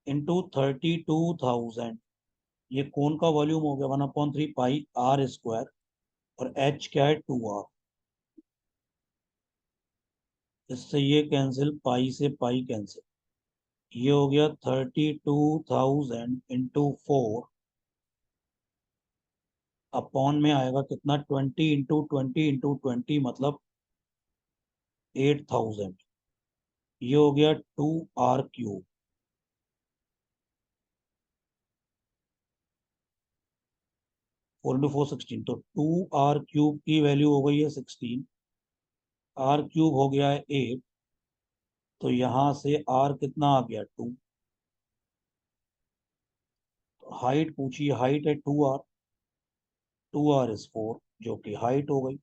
इंटू 32,000। ये कोन का वॉल्यूम हो गया 1/3 पाई r²। और एच क्या है, 2r। इससे ये कैंसिल, पाई से पाई कैंसिल, ये हो गया 32,000 × 4, अपॉन में आएगा कितना, 20 × 20 × 20 मतलब 8,000। ये हो गया 2r³। 4 × 4 16, तो 2r³ की वैल्यू हो गई है 16, r³ हो गया है 8। तो यहां से r कितना आ गया, 2। तो हाइट पूछी, हाइट है 2r, 2r = 4, जो कि हाइट हो गई।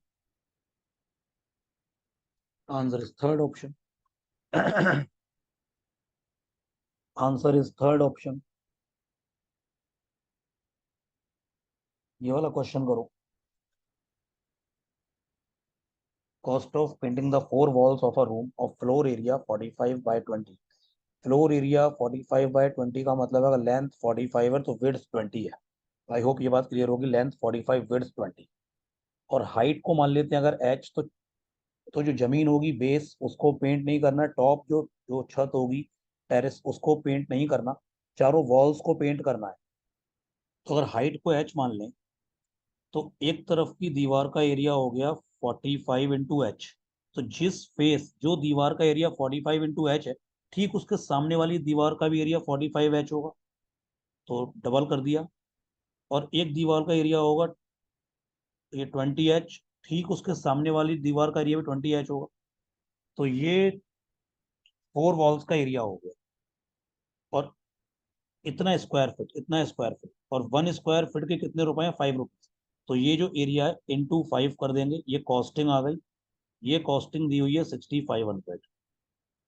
Answer is third option. Answer is third option. ये वाला क्वेश्चन करो। Cost of painting the four walls of a room of floor area 45/20। Floor area 45/20 का मतलब है, अगर लेंथ 45 है तो विड्थ 20 है। आई होप ये बात क्लियर होगी, लेंथ 45, विड्थ 20। और हाइट को मान लेते हैं अगर h, तो जो जमीन होगी बेस उसको पेंट नहीं करना, टॉप जो जो छत होगी टेरेस उसको पेंट नहीं करना, चारों वॉल्स को पेंट करना है। तो अगर हाइट को h मान लें तो एक तरफ की दीवार का एरिया हो गया 45 × h। तो जिस फेस जो दीवार का एरिया 45 × h है ठीक उसके सामने वाली दीवार का भी एरिया 45H होगा, तो डबल कर दिया। और एक दीवार का एरिया होगा ये 20H, ठीक उसके सामने वाली दीवार का एरिया भी 20H होगा। तो ये 4 वॉल्स का एरिया हो गया। और इतना स्क्वायर फीट और 1 स्क्वायर फीट के कितने रुपए हैं, 5 रुपीज। तो ये जो एरिया है इंटू 5 कर देंगे, ये कॉस्टिंग आ गई। ये कॉस्टिंग दी हुई है 6500।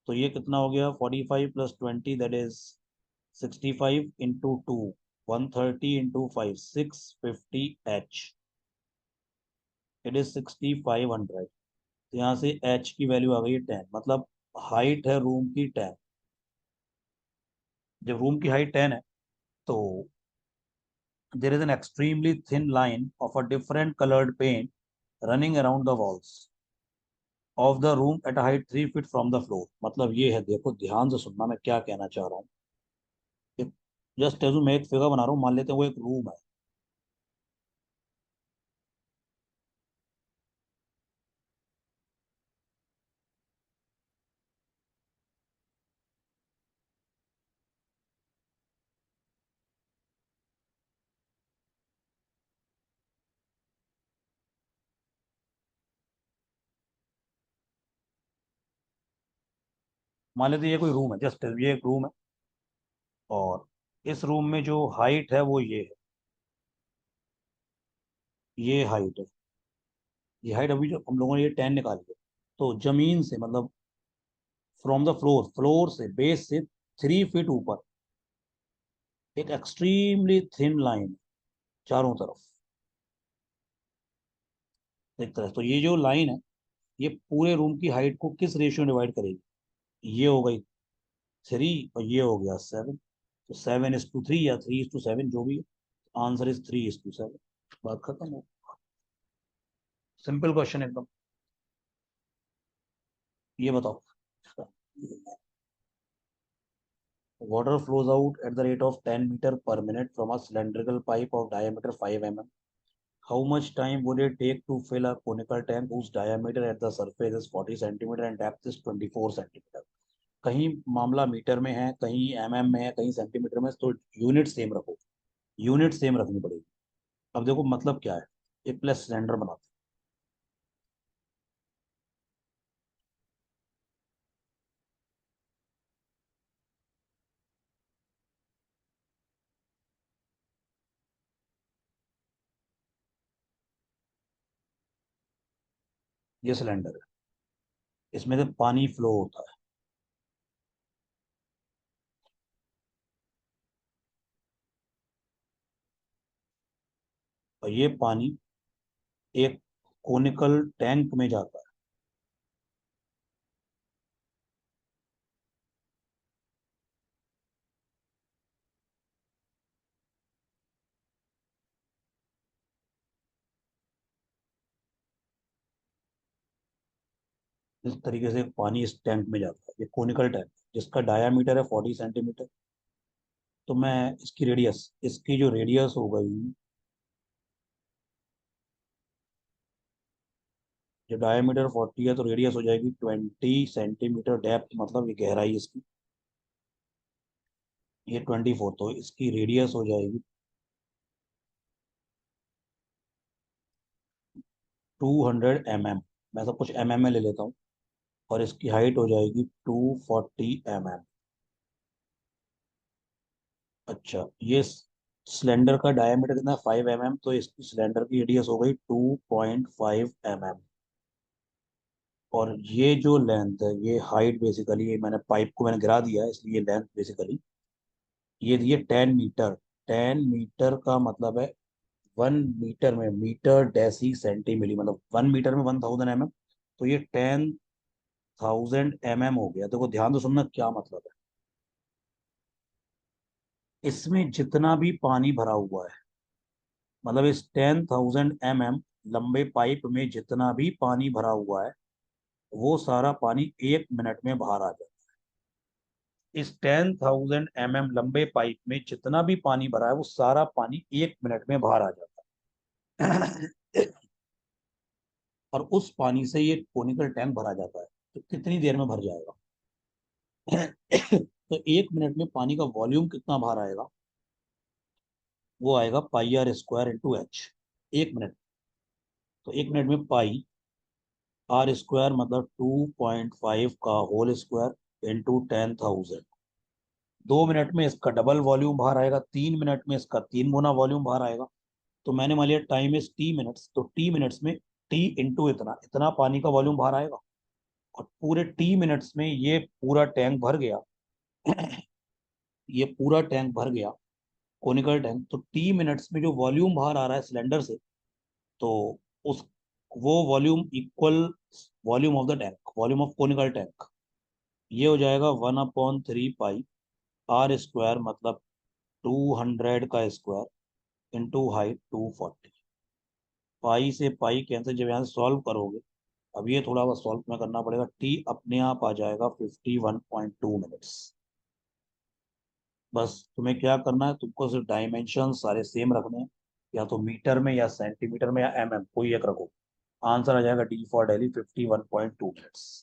तो ये कितना हो गया, 45 + 20 that is 65 × 2, 130 × 5, 650H। It is 6500। तो यहाँ से H की वैल्यू आ गई है 10, मतलब हाइट है रूम की 10। जब रूम की हाइट 10 है तो there is an extremely thin line of a different colored paint running around the walls of the room at a height 3 feet from the floor। मतलब ये है, देखो ध्यान से सुनना मैं क्या कहना चाह रहा हूँ। जस्ट एज मैं एक फिगर बना रहा हूँ, मान लेते हैं वो एक रूम है। मान लेते हैं ये कोई रूम है, जस्ट ये एक रूम है। और इस रूम में जो हाइट है वो ये है, ये हाइट है। ये हाइट अभी जो हम लोगों ने ये 10 निकाली है। तो जमीन से मतलब फ्रॉम द फ्लोर, फ्लोर से बेस से 3 फीट ऊपर एक एक्सट्रीमली थिन लाइन चारों तरफ एक तरह। तो ये जो लाइन है ये पूरे रूम की हाइट को किस रेशियो में डिवाइड करेगी, ये हो गई 3 और ये हो गया 7। तो 7:3 या 3:7 जो भी, आंसर इज 3:7। बात खत्म हो। सिंपल क्वेश्चन एकदम। ये बताओ, water flows out at the rate of 10 meter per minute from a cylindrical pipe of diameter 5 mm. How much time would it take to fill a conical tank whose diameter at the surface is 40 centimeter and depth is 24 centimeter? कहीं मामला metre में है, कहीं में है, कहीं centimetre में, तो यूनिट सेम रखो, यूनिट सेम रखनी पड़ेगी। अब देखो मतलब क्या है, एक प्लस सिलेंडर बनाते हैं। ये सिलेंडर है, इसमें से पानी फ्लो होता है। और ये पानी एक कोनिकल टैंक में जाता है। इस तरीके से पानी इस टैंक में जाता है, ये कोनिकल टैंक जिसका डायामीटर है 40 सेंटीमीटर। तो मैं इसकी रेडियस, इसकी जो रेडियस हो गई, जो डायमीटर 40 है तो रेडियस हो जाएगी 20 सेंटीमीटर। डेप्थ मतलब ये गहराई इसकी, ये 24, तो इसकी रेडियस हो जाएगी 200 mm। मैं सब कुछ में ले लेता हूँ। और इसकी हाइट हो जाएगी 240 mm। अच्छा, ये सिलेंडर का डायमीटर कितना है, 5 mm, तो इसकी सिलेंडर की रेडियस हो गई 2.5 mm। और ये जो लेंथ है, ये हाइट बेसिकली, ये मैंने पाइप को मैंने गिरा दिया है इसलिए लेंथ बेसिकली ये दिए 10 मीटर। 10 मीटर का मतलब है 1 मीटर में मीटर डेसी सेंटीमिली, मतलब 1 मीटर में 1000 mm। तो ये 10,000 mm हो गया। देखो ध्यान से सुनना क्या मतलब है। इसमें जितना भी पानी भरा हुआ है, मतलब इस 10,000 mm लंबे पाइप में जितना भी पानी भरा हुआ है वो सारा पानी 1 मिनट में बाहर आ जाए। इस 10,000 mm लंबे पाइप में जितना भी पानी भरा है वो सारा पानी 1 मिनट में बाहर आ जाता है। और उस पानी से ये कोनिकल टैंक भरा जाता है। तो कितनी देर में भर जाएगा, तो 1 मिनट में पानी का वॉल्यूम कितना बाहर आएगा, वो आएगा pi are square into H. 1 minute, तो 1 मिनट में पाई आर स्क्वायर मतलब 2.5 का होल स्क्वायर इंटू 10,000। 2 मिनट में इसका डबल वॉल्यूम बाहर आएगा, 3 मिनट में इसका 3 गुना वॉल्यूम बाहर आएगा। तो मैंने मान लिया टाइम इज टी मिनट्स, तो टी मिनट्स में टी इंटू इतना इतना पानी का वॉल्यूम बाहर आएगा। और पूरे टी मिनट्स में ये पूरा टैंक भर गया। ये पूरा टैंक भर गया, कोनिकल टैंक। तो टी मिनट्स में जो वॉल्यूम बाहर आ रहा है सिलेंडर से, तो उस वो volume equal volume of the tank, volume of conical tank. ये हो जाएगा 1/3 पाई आर स्क्वायर मतलब 200 का स्क्वायर इंटू हाइट 240। पाई से पाई कैंसिल, जब यहाँ से सॉल्व करोगे, अब ये थोड़ा बस सॉल्व में करना पड़ेगा। टी अपने आप आ जाएगा 51.2 मिनट्स। बस तुम्हें क्या करना है, तुमको सिर्फ डायमेंशन सारे सेम रखने हैं, या तो मीटर में या सेंटीमीटर में या कोई एक रखो। आंसर आ जाएगा डी फॉर डेली 51.2 मिनट्स।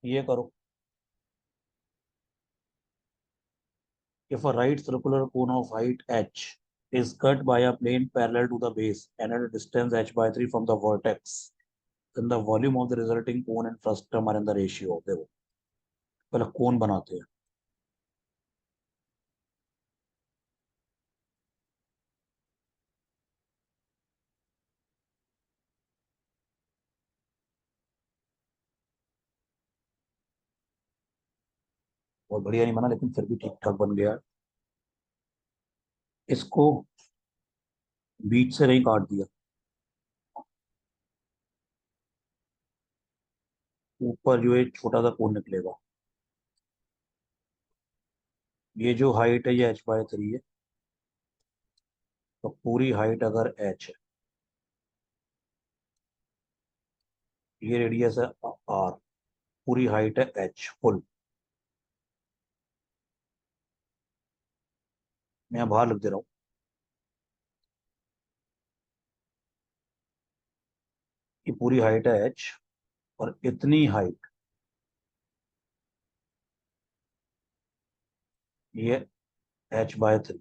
ये करो। If a right circular cone of height h is cut by a plane parallel to the base and at a distance h/3 from the vertex, then the volume of the resulting cone and frustum are in the ratio। देखो, पहले कोन बनाते हैं। बहुत बढ़िया नहीं बना, लेकिन फिर भी ठीक ठाक बन गया। इसको बीच से नहीं काट दिया, ऊपर जो एक छोटा सा कोन निकलेगा। ये जो हाइट है ये h/3 है, तो पूरी हाइट अगर h है, ये रेडियस है r, पूरी हाइट है h फुल। मैं यहाँ बाहर लिख दे रहा हूँ। ये पूरी हाइट है h, और इतनी हाइट ये h/3,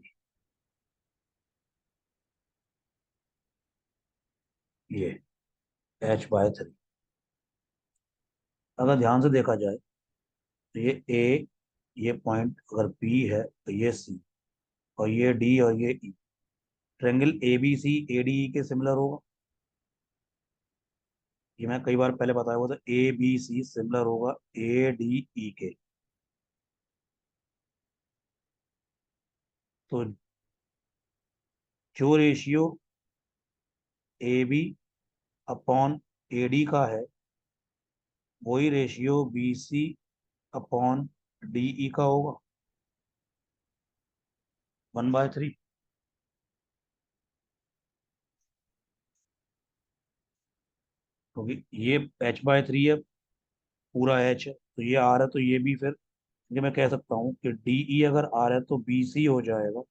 ये h/3। अगर ध्यान से देखा जाए तो ये ए, ये पॉइंट अगर बी है तो ये सी, और ये डी और ये E. Triangle A B C A D E के सिमिलर होगा। ये मैं कई बार पहले बताया हुआ था, ए बी सी सिमिलर होगा ए डी ई के। तो जो ratio A B upon A D का है, वही ratio B C upon D E का होगा, 1/3। क्योंकि ये h/3 है, पूरा h है, तो ये r है, तो ये भी फिर ये मैं कह सकता हूँ कि डी ई अगर r है तो बी सी हो जाएगा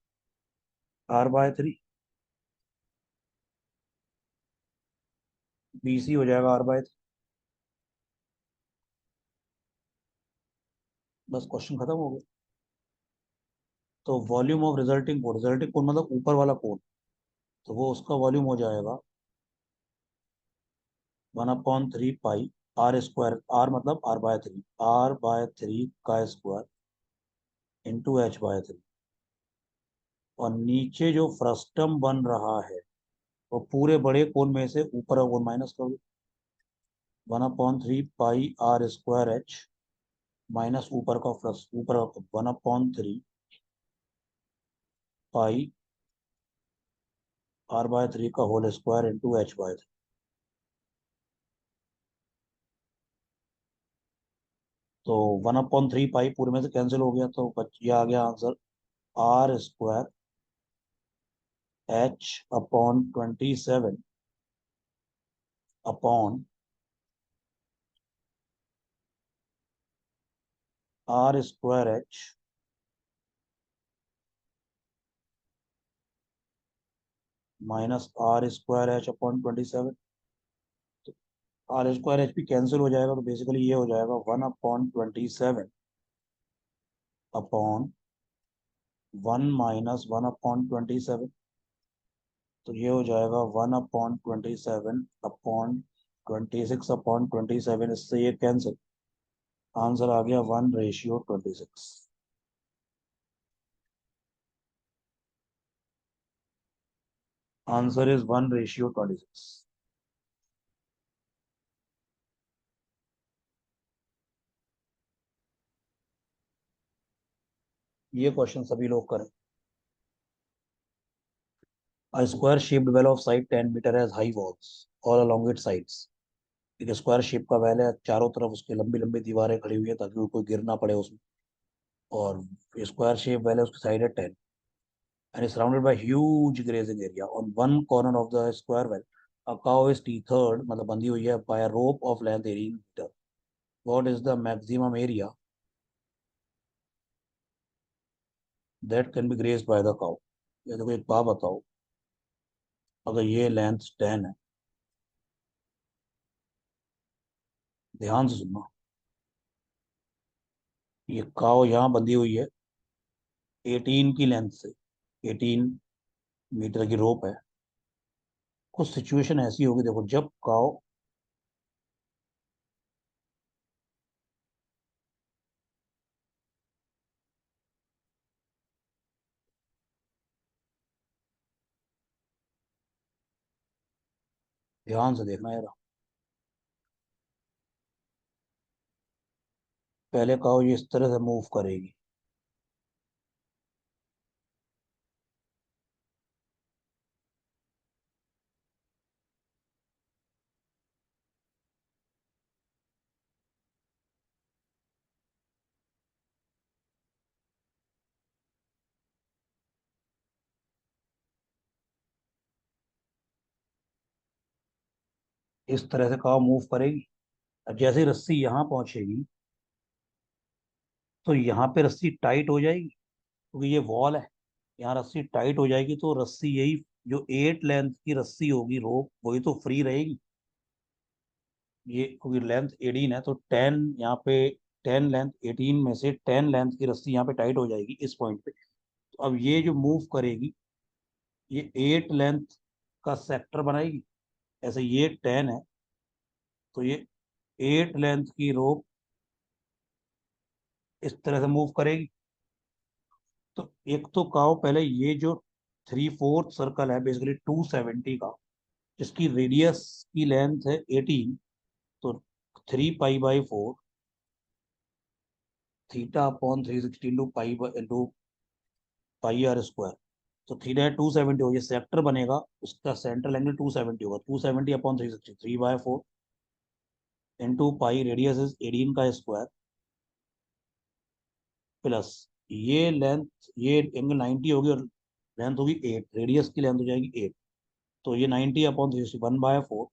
r/3। बी सी हो जाएगा r/3। बस क्वेश्चन खत्म हो गया। तो वॉल्यूम ऑफ रिजल्टिंग कोण मतलब ऊपर वाला कोण, तो वो उसका वॉल्यूम हो जाएगा 1/3 पाई आर स्क्वायर, आर मतलब r/3, r/3 का स्क्वायर इंटू h/3। और नीचे जो फ्रस्टम बन रहा है, वो पूरे बड़े कोण में से ऊपर का कोण माइनस कर दो। 1/3 पाई r स्क्वायर h माइनस ऊपर का फ्रस्ट, ऊपर 1/3 पाई r/3 का होल स्क्वायर इंटू h/3। तो 1/3 पाई पूरे में से कैंसिल हो गया, तो ये आ गया answer r square h/27 upon r square h minus r square h upon 27। R square h p cancel हो जाएगा, तो बेसिकली ये हो जाएगा 1/27 अपॉन 1 - 1/27। तो ये हो जाएगा 1/27 अपॉन 26 अपॉन 27, इससे ये कैंसिल। आंसर आ गया 1/26। Answer is 1/26। ये क्वेश्चन सभी लोग करें। A square shaped well of side 10 meter has high walls all along its sides। एक स्क्वायर शेप का वेल है, चारों तरफ उसके लंबी लंबी दीवारें खड़ी हुई है ताकि वो कोई गिर ना पड़े उसमें। और स्क्वायर शेप वेल है, उसकी साइड है 10, and is surrounded by huge grazing area। On one corner of the square well, a cow is tethered, मतलब बंधी हुई है, by a rope of length 18 meter। What is the maximum area that can be grazed by the cow? ये देखो, एक बात बताओ, अगर ये लेंथ 10 है, ध्यान से सुनना, ये काव यहाँ बंधी हुई है 18 की लेंथ से, 18 मीटर की रोप है। कुछ सिचुएशन ऐसी होगी, देखो, जब काव, ध्यान से देखना यार, पहले काव ये इस तरह से मूव करेगी, इस तरह से काव मूव करेगी। अब जैसे ही रस्सी यहाँ पहुंचेगी, तो यहाँ पे रस्सी टाइट हो जाएगी, क्योंकि ये वॉल है, यहाँ रस्सी टाइट हो जाएगी, तो रस्सी यही, जो 8 लेंथ की रस्सी होगी रोप, वही तो फ्री रहेगी। ये क्योंकि लेंथ 18 है, तो 10 यहाँ पे, 10 लेंथ 18 में से 10 लेंथ की रस्सी यहाँ पे टाइट हो जाएगी इस पॉइंट पे। तो अब ये जो मूव करेगी, ये 8 लेंथ का सेक्टर बनाएगी। ऐसे ये 10 है, तो ये 8 लेंथ की रोप इस तरह से मूव करेगी। तो एक तो काओ पहले ये जो 3/4 सर्कल है, बेसिकली 270 का, जिसकी रेडियस की लेंथ है 18, तो 3 पाई/4 theta upon 360 into pi are square. तो थीटा 270 हो, ये सेक्टर बनेगा, उसका सेंट्रल एंगल 270 होगा, 270 upon 360, 3/4 into pi, radius is 18 का स्क्वायर, प्लस ये लेंथ, ये एंगल 90 होगी, और लेंथ होगी 8, रेडियस की लेंथ हो जाएगी 8। तो ये 90 upon 360, 1/4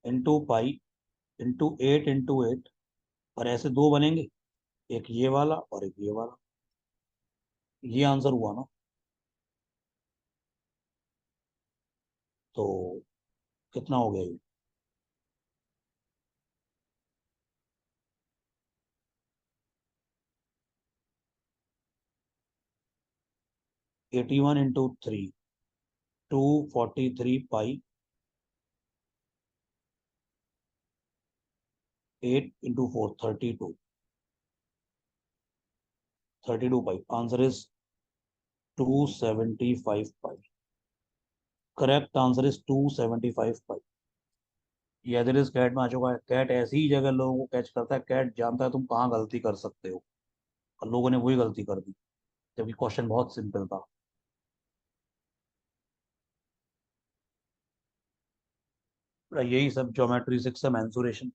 into pi into 8 into 8। और ऐसे दो बनेंगे, एक ये वाला और एक ये वाला। ये आंसर हुआ ना। तो कितना हो गया ये? 81 into 3, 243 pi, 8 into 4, 32, 32 pi. Answer is 275 pi. Correct answer is 275 पाई। ये दिल इज कैट में आ चुका है। कैट ऐसी ही जगह लोगों को कैच करता है, कैट जानता है तुम कहाँ गलती कर सकते हो, और लोगों ने वही गलती कर दी, जबकि क्वेश्चन बहुत सिंपल था। यही सब ज्योमेट्री 6 है, मेंसुरेशन,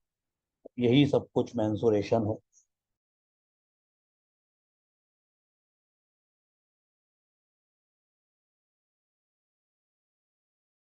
यही सब कुछ मेंसुरेशन है।